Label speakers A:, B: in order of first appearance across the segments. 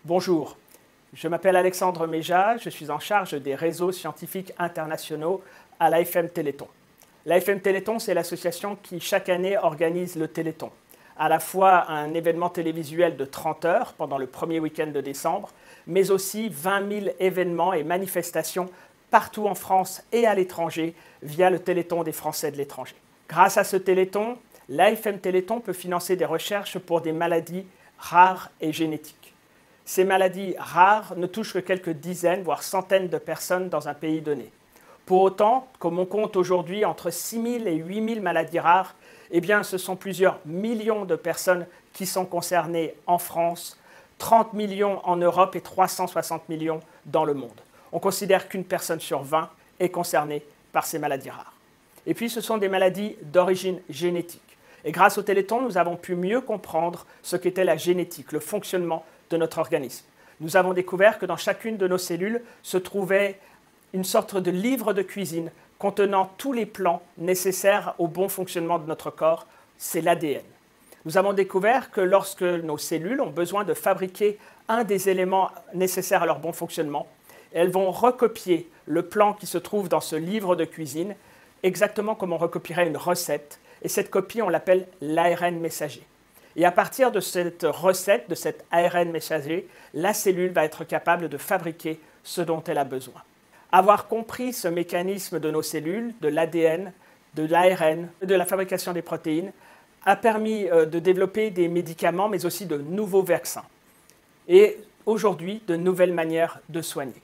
A: Bonjour, je m'appelle Alexandre Méja, je suis en charge des réseaux scientifiques internationaux à l'AFM Téléthon. L'AFM Téléthon, c'est l'association qui chaque année organise le Téléthon, à la fois un événement télévisuel de 30 heures pendant le premier week-end de décembre, mais aussi 20 000 événements et manifestations partout en France et à l'étranger via le Téléthon des Français de l'étranger. Grâce à ce Téléthon, l'AFM Téléthon peut financer des recherches pour des maladies rares et génétiques. Ces maladies rares ne touchent que quelques dizaines, voire centaines de personnes dans un pays donné. Pour autant, comme on compte aujourd'hui entre 6 000 et 8 000 maladies rares, eh bien, ce sont plusieurs millions de personnes qui sont concernées en France, 30 millions en Europe et 360 millions dans le monde. On considère qu'une personne sur 20 est concernée par ces maladies rares. Et puis, ce sont des maladies d'origine génétique. Et grâce au Téléthon, nous avons pu mieux comprendre ce qu'était la génétique, le fonctionnement de notre organisme. Nous avons découvert que dans chacune de nos cellules se trouvait une sorte de livre de cuisine contenant tous les plans nécessaires au bon fonctionnement de notre corps, c'est l'ADN. Nous avons découvert que lorsque nos cellules ont besoin de fabriquer un des éléments nécessaires à leur bon fonctionnement, elles vont recopier le plan qui se trouve dans ce livre de cuisine, exactement comme on recopierait une recette, et cette copie, on l'appelle l'ARN messager. Et à partir de cette recette, de cet ARN messager, la cellule va être capable de fabriquer ce dont elle a besoin. Avoir compris ce mécanisme de nos cellules, de l'ADN, de l'ARN, de la fabrication des protéines, a permis de développer des médicaments, mais aussi de nouveaux vaccins. Et aujourd'hui, de nouvelles manières de soigner.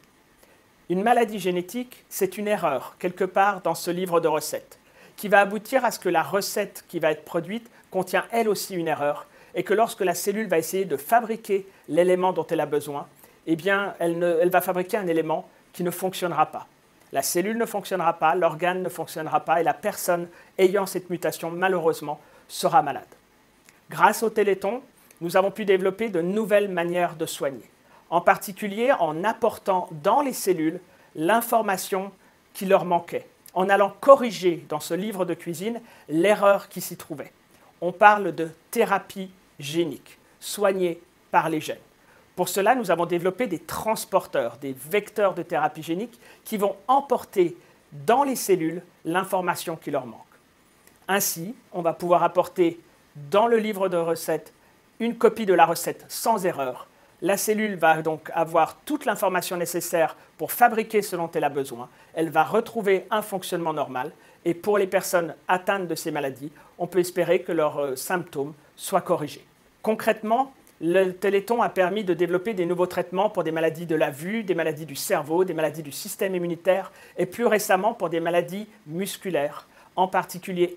A: Une maladie génétique, c'est une erreur, quelque part dans ce livre de recettes, qui va aboutir à ce que la recette qui va être produite contient elle aussi une erreur, et que lorsque la cellule va essayer de fabriquer l'élément dont elle a besoin, eh bien, elle va fabriquer un élément qui ne fonctionnera pas. La cellule ne fonctionnera pas, l'organe ne fonctionnera pas, et la personne ayant cette mutation, malheureusement, sera malade. Grâce au Téléthon, nous avons pu développer de nouvelles manières de soigner, en particulier en apportant dans les cellules l'information qui leur manquait, en allant corriger dans ce livre de cuisine l'erreur qui s'y trouvait. On parle de thérapie génique, soignée par les gènes. Pour cela, nous avons développé des transporteurs, des vecteurs de thérapie génique qui vont emporter dans les cellules l'information qui leur manque. Ainsi, on va pouvoir apporter dans le livre de recettes une copie de la recette sans erreur. La cellule va donc avoir toute l'information nécessaire pour fabriquer ce dont elle a besoin. Elle va retrouver un fonctionnement normal. Et pour les personnes atteintes de ces maladies, on peut espérer que leurs symptômes soient corrigés. Concrètement, le Téléthon a permis de développer des nouveaux traitements pour des maladies de la vue, des maladies du cerveau, des maladies du système immunitaire et plus récemment pour des maladies musculaires, en particulier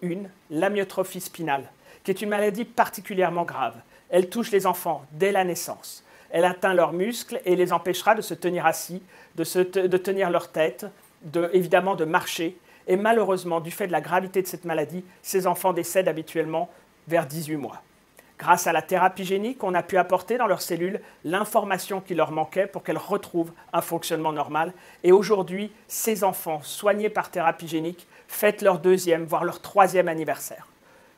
A: l'amyotrophie spinale, qui est une maladie particulièrement grave. Elle touche les enfants dès la naissance. Elle atteint leurs muscles et les empêchera de se tenir assis, de tenir leur tête, évidemment de marcher. Et malheureusement, du fait de la gravité de cette maladie, ces enfants décèdent habituellement vers 18 mois. Grâce à la thérapie génique, on a pu apporter dans leurs cellules l'information qui leur manquait pour qu'elles retrouvent un fonctionnement normal. Et aujourd'hui, ces enfants soignés par thérapie génique fêtent leur 2e, voire leur 3e anniversaire.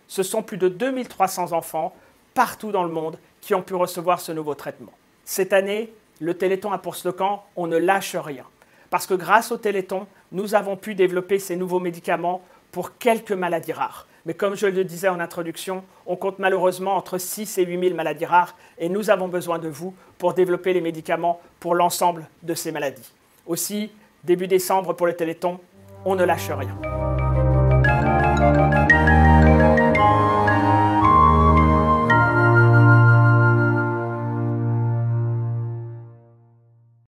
A: Ce sont plus de 2300 enfants partout dans le monde qui ont pu recevoir ce nouveau traitement. Cette année, le Téléthon a pour slogan « On ne lâche rien ». Parce que grâce au Téléthon, nous avons pu développer ces nouveaux médicaments pour quelques maladies rares. Mais comme je le disais en introduction, on compte malheureusement entre 6 et 8 000 maladies rares et nous avons besoin de vous pour développer les médicaments pour l'ensemble de ces maladies. Aussi, début décembre pour le Téléthon, on ne lâche rien.